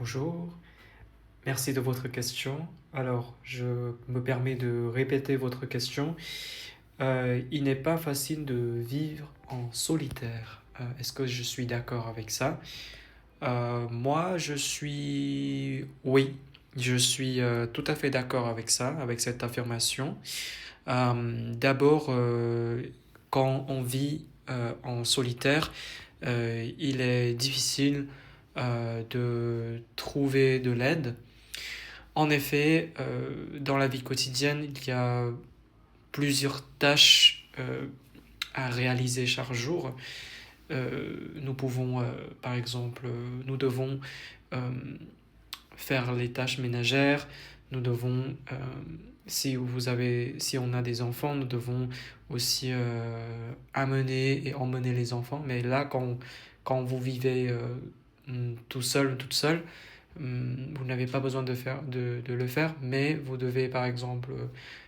Bonjour, merci de votre question. Alors, je me permets de répéter votre question. Il n'est pas facile de vivre en solitaire. Est-ce que je suis d'accord avec ça? Moi, Oui, je suis tout à fait d'accord avec ça, avec cette affirmation. D'abord, quand on vit en solitaire, il est difficile de trouver de l'aide. En effet, dans la vie quotidienne, il y a plusieurs tâches à réaliser chaque jour. Nous pouvons, par exemple, nous devons euh, faire les tâches ménagères, nous devons, si on a des enfants, nous devons aussi amener et emmener les enfants. Mais là, quand vous vivez tout seul, toute seule, vous n'avez pas besoin de le faire, mais vous devez par exemple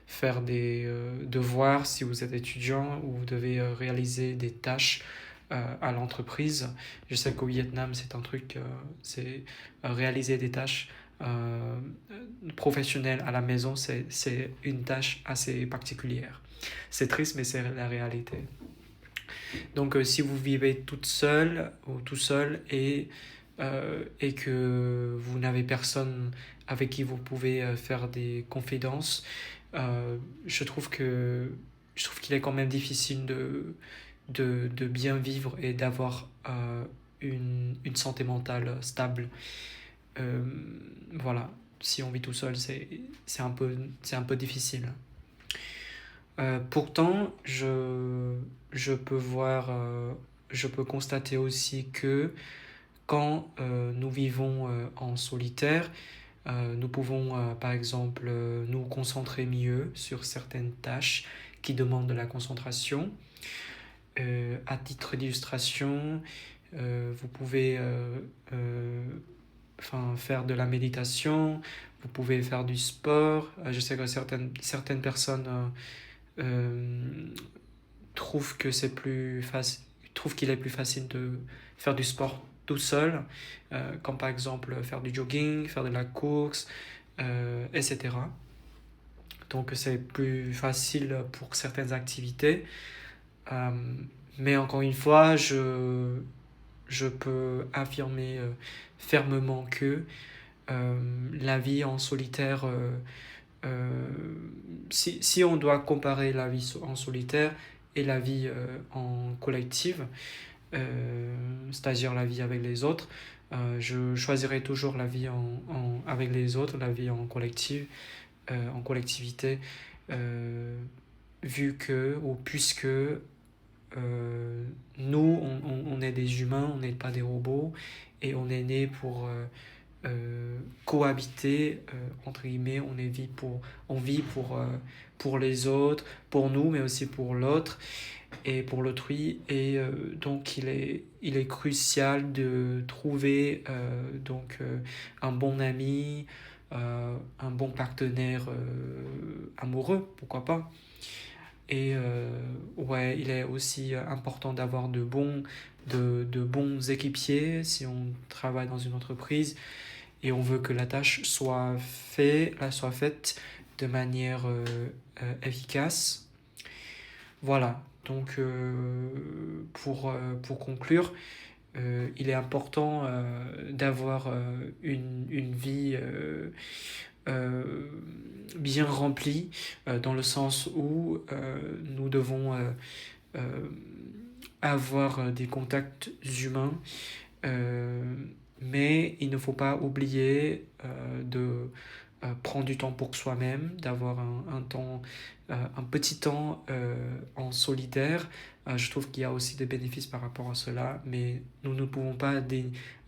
faire des devoirs si vous êtes étudiant ou vous devez réaliser des tâches à l'entreprise. Je sais qu'au Vietnam, c'est un truc, c'est réaliser des tâches euh, professionnelles à la maison, c'est une tâche assez particulière. C'est triste, mais c'est la réalité. Donc, si vous vivez toute seule ou tout seul et que vous n'avez personne avec qui vous pouvez faire des confidences, euh, je trouve que je trouve qu'il est quand même difficile de bien vivre et d'avoir une santé mentale stable. Euh, voilà, si on vit tout seul, c'est un peu difficile. Pourtant, je peux constater aussi que quand nous vivons en solitaire, nous pouvons par exemple nous concentrer mieux sur certaines tâches qui demandent de la concentration. À titre d'illustration, vous pouvez faire de la méditation, vous pouvez faire du sport. Je sais que certaines personnes euh, trouvent que trouvent qu'il est plus facile de faire du sport tout seul, comme par exemple faire du jogging, faire de la course, etc. Donc c'est plus facile pour certaines activités. Euh, mais encore une fois, je peux affirmer fermement que la vie en solitaire, euh, si on doit comparer la vie en solitaire et la vie en collective, c'est-à-dire la vie avec les autres, je choisirais toujours la vie avec les autres, la vie en collective, en collectivité, euh, vu que, ou puisque nous, on est des humains, on n'est pas des robots, et on est né pour cohabiter, entre guillemets, on vit pour les autres, pour nous, mais aussi pour l'autre et pour l'autrui. Et donc, il est crucial de trouver un bon ami, un bon partenaire amoureux, pourquoi pas. Et ouais, il est aussi important d'avoir de bons équipiers si on travaille dans une entreprise et on veut que la tâche soit faite de manière efficace. Voilà, donc pour conclure, il est important d'avoir une vie euh, bien remplie, dans le sens où nous devons euh, avoir des contacts humains, euh, mais il ne faut pas oublier de prendre du temps pour soi-même, d'avoir un petit temps en solitaire. Je trouve qu'il y a aussi des bénéfices par rapport à cela, mais nous ne pouvons pas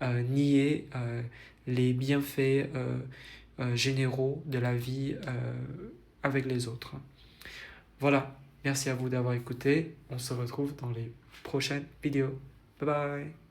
nier les bienfaits généraux de la vie avec les autres. Voilà, merci à vous d'avoir écouté. On se retrouve dans les prochaines vidéos. Bye bye.